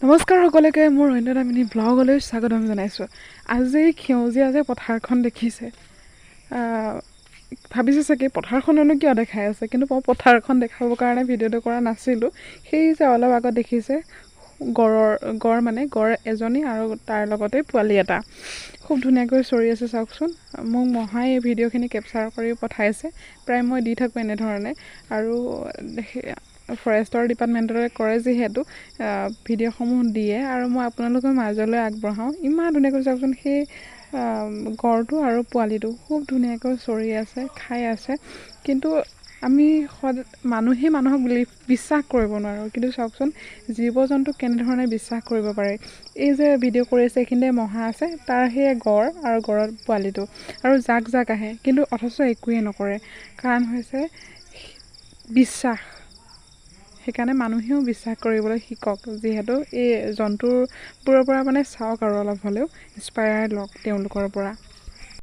নমস্কাৰ সকলোকে মোৰ অন্য এটা মিনি ব্লগলৈ স্বাগতম জনাইছোঁ। আজি সেউজীয়া যে পথাৰখন দেখিছে, ভাবিছে চাগে পথাৰখননো কিয় দেখাই আছে, কিন্তু মই পথাৰখন দেখাবৰ কাৰণে ভিডিঅ'টো কৰা নাছিলোঁ। সেই যে অলপ আগত দেখিছে গড় এজনী আৰু তাৰ লগতে পোৱালি এটা খুব ধুনীয়াকৈ চৰি আছে। চাওকচোন, মোক মহাই এই ভিডিঅ'খিনি কেপচাৰ কৰি পঠাইছে। প্ৰায় মই দি থাকোঁ এনেধৰণে, আৰু ফৰেষ্টৰ ডিপাৰ্টমেণ্টলৈ কৰে যিহেতু ভিডিঅ'সমূহ দিয়ে, আৰু মই আপোনালোকৰ মাজলৈ আগবঢ়াওঁ। ইমান ধুনীয়াকৈ চাওকচোন, সেই গড়টো আৰু পোৱালিটো খুব ধুনীয়াকৈ চৰি আছে, খাই আছে। কিন্তু আমি মানুহে মানুহক বিশ্বাস কৰিব নোৱাৰোঁ, কিন্তু চাওকচোন জীৱ জন্তুক কেনেধৰণে বিশ্বাস কৰিব পাৰে। এই যে ভিডিঅ' কৰি আছে, এইখিনিতে মহা আছে, তাৰ সেই গড় আৰু গড়ৰ পোৱালিটো, আৰু জাক আহে, কিন্তু অথচ একোৱেই নকৰে। কাৰণ হৈছে বিশ্বাস। সেইকাৰণে মানুহেও বিশ্বাস কৰিবলৈ শিকক, যিহেতু এই জন্তুবোৰৰ পৰা চাওক আৰু অলপ হ'লেও ইনস্পায়াৰ লওক তেওঁলোকৰ পৰা।